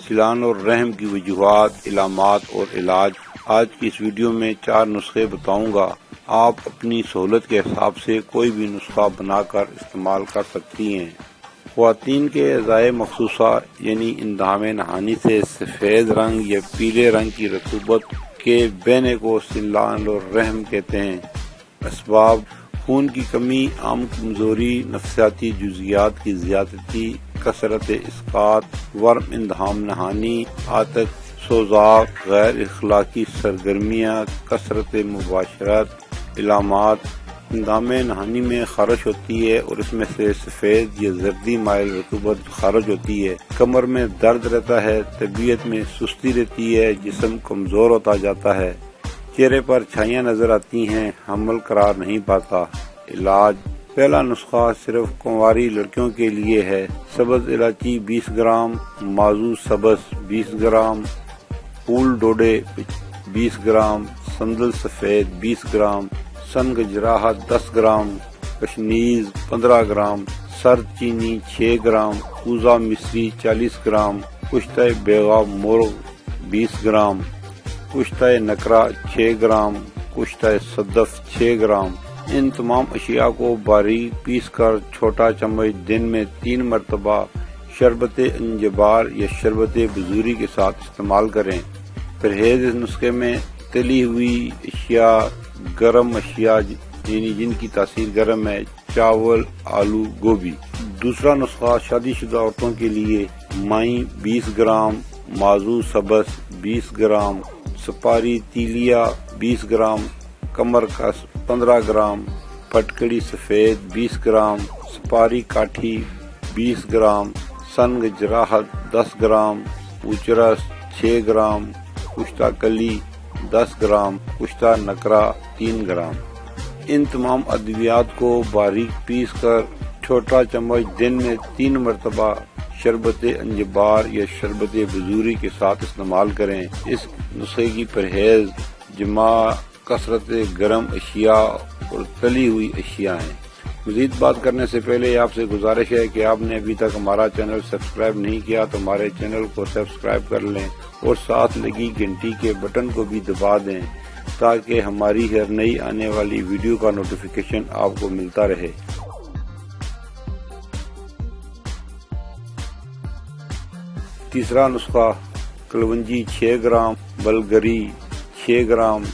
سیلان اور رحم کی وجوہات، علامات اور علاج۔ آج کی اس ویڈیو میں 4 نسخے بتاؤں گا۔ آپ اپنی سہولت کے حساب سے کوئی بھی نسخہ بنا کر استعمال کر سکتی ہیں۔ خواتین کے اعضائے مخصوصہ یعنی اندام نہانی سے سفید رنگ یا پیلے رنگ کی رطوبت کے بہنے کو سیلان اور رحم کہتے ہیں۔ اسباب: خون کی کمی، عام کمزوری، نفسیاتی جزیات کی زیادتی، کثرت اسقاط، ورم اندام نہانی، عاطف، سوزاک، غیر اخلاقی سرگرمیاں، کثرت مباشرت۔ علامات: اندام نہانی میں خارش ہوتی ہے اور اس میں سے سفید یا زردی مائل رطوبت خارج ہوتی ہے۔ کمر میں درد رہتا ہے، طبیعت میں سستی رہتی ہے، جسم کمزور ہوتا جاتا ہے، چہرے پر چھائیاں نظر آتی ہیں، حمل قرار نہیں پاتا۔ علاج: پہلا نسخہ صرف کنواری لڑکیوں کے لیے ہے۔ سبز الائچی 20 گرام، مازو سبز 20 گرام، پھول ڈوڈے 20 گرام، سندل سفید 20 گرام، سنگ جراحت 10 گرام، کشنیز 15 گرام، سرد چینی 6 گرام، کوزہ مصری 40 گرام، کشتہ بیغا مرغ 20 گرام، کشتہ نکرہ 6 گرام، کشتہ صدف 6 گرام۔ ان تمام اشیاء کو باریک پیس کر چھوٹا چمچ دن میں 3 مرتبہ شربت انجبار یا شربت بزوری کے ساتھ استعمال کریں۔ پرہیز: اس نسخے میں تلی ہوئی اشیاء، گرم اشیاء یعنی جن کی تاثیر گرم ہے، چاول، آلو، گوبھی۔ دوسرا نسخہ شادی شدہ عورتوں کے لیے: مائی 20 گرام، مازو سبز 20 گرام، سپاری تیلیا 20 گرام، کمر کس 15 گرام، پٹکڑی سفید 20 گرام، سپاری کاٹھی 20 گرام، سنگ جراحت 10 گرام، اچرس 6 گرام، کشتہ کلی 10 گرام، کشتہ نکرہ 3 گرام۔ ان تمام ادویات کو باریک پیس کر چھوٹا چمچ دن میں 3 مرتبہ شربت انجبار یا شربت بزوری کے ساتھ استعمال کریں۔ اس نسخے کی پرہیز جماع، کثرت گرم اشیاء اور تلی ہوئی اشیاء ہیں۔ مزید بات کرنے سے پہلے آپ سے گزارش ہے کہ آپ نے ابھی تک ہمارا چینل سبسکرائب نہیں کیا تو ہمارے چینل کو سبسکرائب کر لیں اور ساتھ لگی گھنٹی کے بٹن کو بھی دبا دیں تاکہ ہماری ہر نئی آنے والی ویڈیو کا نوٹیفیکیشن آپ کو ملتا رہے۔ تیسرا نسخہ: کلونجی 6 گرام، بلگری 6 گرام،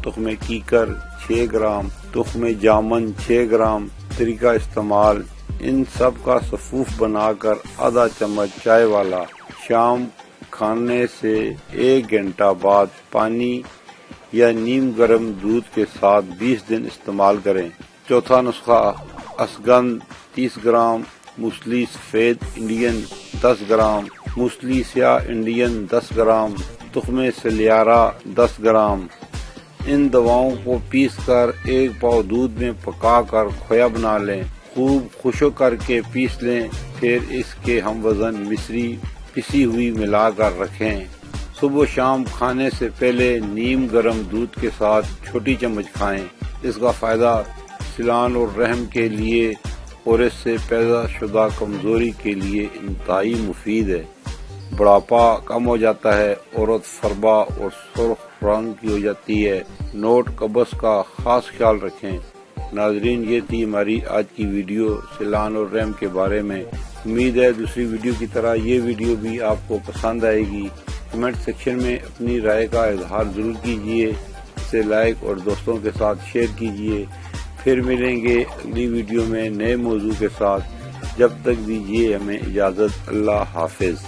تخم کیکر 6 گرام، تخم جامن 6 گرام۔ طریقہ استعمال: ان سب کا سفوف بنا کر آدھا چمچ چائے والا شام کھانے سے 1 گھنٹہ بعد پانی یا نیم گرم دودھ کے ساتھ 20 دن استعمال کریں۔ چوتھا نسخہ: اسگند 30 گرام، موسلی سفید انڈین 10 گرام، موسلی سیاہ انڈین 10 گرام، تخم سلیارہ 10 گرام۔ ان دواؤں کو پیس کر 1 پاؤ دودھ میں پکا کر کھویا بنا لیں، خوب خشک کر کے پیس لیں، پھر اس کے ہم وزن مصری پسی ہوئی ملا کر رکھیں۔ صبح و شام کھانے سے پہلے نیم گرم دودھ کے ساتھ چھوٹی چمچ کھائیں۔ اس کا فائدہ سیلان اور رحم کے لیے اور اس سے پیدا شدہ کمزوری کے لیے انتہائی مفید ہے۔ بڑھاپا کم ہو جاتا ہے، عورت فربا اور سرخ رنگ کی ہو جاتی ہے۔ نوٹ: قبض کا خاص خیال رکھیں۔ ناظرین، یہ تھی ہماری آج کی ویڈیو سیلان اور رحم کے بارے میں۔ امید ہے دوسری ویڈیو کی طرح یہ ویڈیو بھی آپ کو پسند آئے گی۔ کمنٹ سیکشن میں اپنی رائے کا اظہار ضرور کیجیے، اسے لائک اور دوستوں کے ساتھ شیئر کیجیے۔ پھر ملیں گے اگلی ویڈیو میں نئے موضوع کے ساتھ۔ جب تک دیجیے ہمیں اجازت۔ اللہ حافظ۔